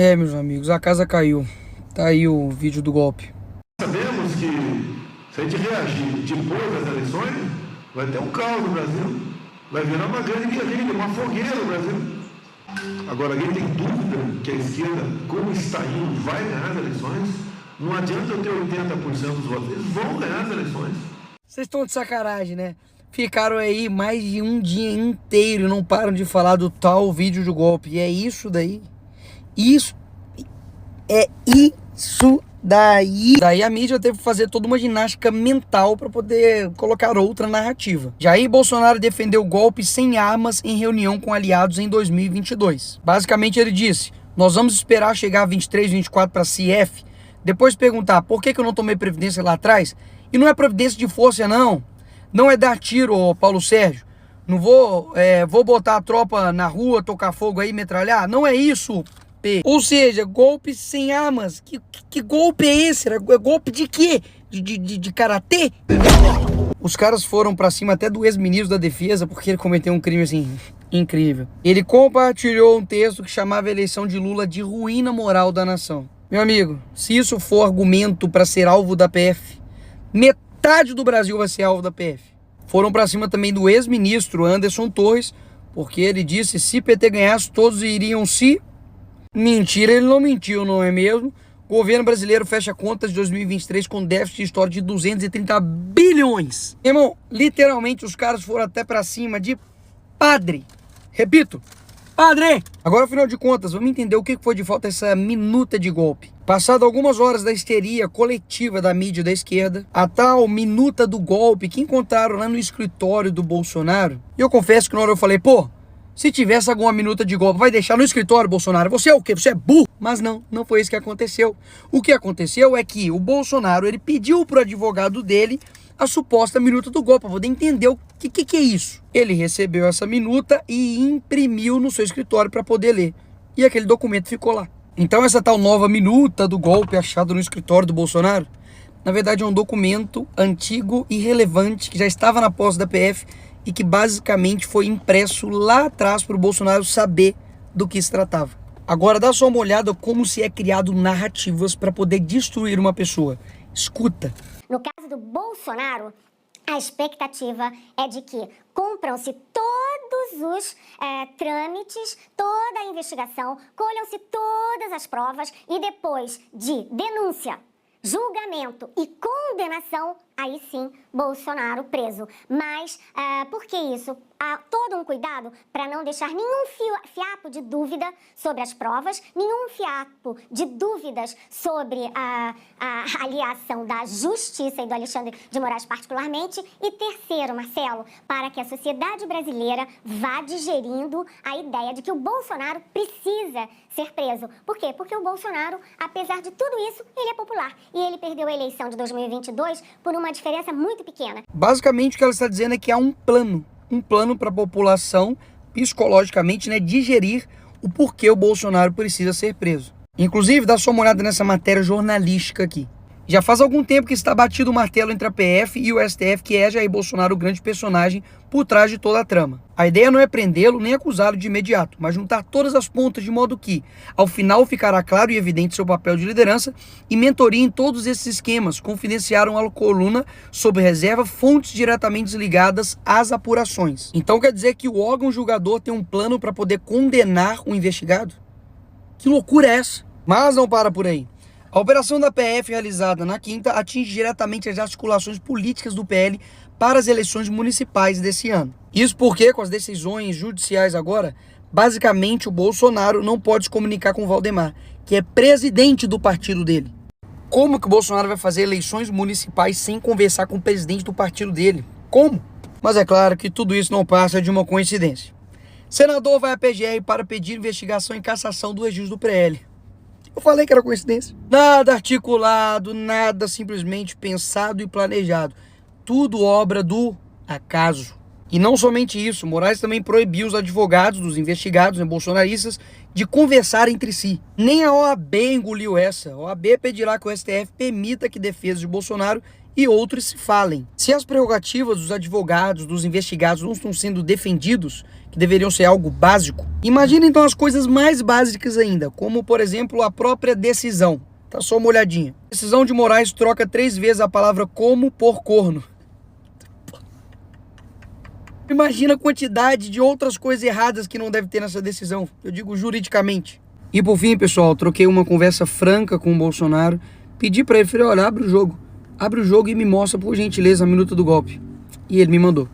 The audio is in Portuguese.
É, meus amigos, a casa caiu. Tá aí o vídeo do golpe. Sabemos que se a gente reagir depois das eleições, vai ter um caos no Brasil. Vai virar uma grande guerrilha, uma fogueira no Brasil. Agora, alguém tem dúvida que a esquerda, como está indo, vai ganhar as eleições? Não adianta eu ter 80% dos votos, eles vão ganhar as eleições. Vocês estão de sacanagem, né? Ficaram aí mais de um dia inteiro e não param de falar do tal vídeo do golpe. E é isso daí. Isso daí. Daí a mídia teve que fazer toda uma ginástica mental para poder colocar outra narrativa. Jair Bolsonaro defendeu o golpe sem armas em reunião com aliados em 2022. Basicamente ele disse: nós vamos esperar chegar a 23, 24 para CF, depois perguntar por que eu não tomei previdência lá atrás. E não é providência de força não. Não é dar tiro, ô Paulo Sérgio. Não vou botar a tropa na rua, tocar fogo aí, metralhar. Não é isso. Ou seja, golpe sem armas. Que golpe é esse? É golpe de quê? De karatê? Os caras foram pra cima até do ex-ministro da defesa porque ele cometeu um crime assim incrível. Ele compartilhou um texto que chamava a eleição de Lula de ruína moral da nação. Meu amigo, se isso for argumento pra ser alvo da PF, metade do Brasil vai ser alvo da PF. Foram pra cima também do ex-ministro Anderson Torres, porque ele disse se PT ganhasse todos iriam se... Mentira, ele não mentiu, não é mesmo? O governo brasileiro fecha contas de 2023 com déficit histórico de 230 bilhões. Irmão, literalmente os caras foram até pra cima de padre. Repito, padre! Agora, afinal de contas, vamos entender o que foi de fato essa minuta de golpe. Passado algumas horas da histeria coletiva da mídia da esquerda, a tal minuta do golpe que encontraram lá no escritório do Bolsonaro, e eu confesso que na hora eu falei, pô, se tivesse alguma minuta de golpe, vai deixar no escritório, Bolsonaro? Você é o quê? Você é burro? Mas não foi isso que aconteceu. O que aconteceu é que o Bolsonaro, ele pediu pro advogado dele a suposta minuta do golpe, para poder entender o que é isso. Ele recebeu essa minuta e imprimiu no seu escritório para poder ler. E aquele documento ficou lá. Então essa tal nova minuta do golpe achada no escritório do Bolsonaro, na verdade é um documento antigo e relevante que já estava na posse da PF e que basicamente foi impresso lá atrás para o Bolsonaro saber do que se tratava. Agora dá só uma olhada como se é criado narrativas para poder destruir uma pessoa. Escuta. No caso do Bolsonaro, a expectativa é de que cumpram-se todos os trâmites, toda a investigação, colham-se todas as provas e depois de denúncia, julgamento e condenação, aí sim, Bolsonaro preso. Mas por que isso? Há todo um cuidado para não deixar nenhum fiapo de dúvida sobre as provas, nenhum fiapo de dúvidas sobre a aliação da Justiça e do Alexandre de Moraes particularmente. E terceiro, Marcelo, para que a sociedade brasileira vá digerindo a ideia de que o Bolsonaro precisa ser preso. Por quê? Porque o Bolsonaro, apesar de tudo isso, ele é popular. E ele perdeu a eleição de 2022 por uma diferença muito pequena. Basicamente o que ela está dizendo é que há um plano para a população, psicologicamente, né, digerir o porquê o Bolsonaro precisa ser preso. Inclusive, dá só uma olhada nessa matéria jornalística aqui. Já faz algum tempo que está batido o martelo entre a PF e o STF, que é Jair Bolsonaro o grande personagem por trás de toda a trama. A ideia não é prendê-lo nem acusá-lo de imediato, mas juntar todas as pontas de modo que, ao final, ficará claro e evidente seu papel de liderança e mentoria em todos esses esquemas, confidenciaram a coluna sob reserva fontes diretamente ligadas às apurações. Então quer dizer que o órgão julgador tem um plano para poder condenar o investigado? Que loucura é essa? Mas não para por aí. A operação da PF realizada na quinta atinge diretamente as articulações políticas do PL para as eleições municipais desse ano. Isso porque, com as decisões judiciais agora, basicamente o Bolsonaro não pode se comunicar com o Valdemar, que é presidente do partido dele. Como que o Bolsonaro vai fazer eleições municipais sem conversar com o presidente do partido dele? Como? Mas é claro que tudo isso não passa de uma coincidência. Senador vai à PGR para pedir investigação e cassação do registro do PL. Eu falei que era coincidência. Nada articulado, nada simplesmente pensado e planejado. Tudo obra do acaso. E não somente isso, Moraes também proibiu os advogados dos investigados, né, bolsonaristas, de conversar entre si. Nem a OAB engoliu essa. A OAB pedirá que o STF permita que defesas de Bolsonaro e outros se falem. Se as prerrogativas dos advogados, dos investigados não estão sendo defendidos, que deveriam ser algo básico, imagina então as coisas mais básicas ainda, como por exemplo a própria decisão. Tá só uma olhadinha. Decisão de Moraes troca 3 vezes a palavra como por corno. Imagina a quantidade de outras coisas erradas que não deve ter nessa decisão. Eu digo juridicamente. E por fim, pessoal, troquei uma conversa franca com o Bolsonaro. Pedi pra ele, falei, olha, abre o jogo. Abre o jogo e me mostra, por gentileza, a minuta do golpe. E ele me mandou.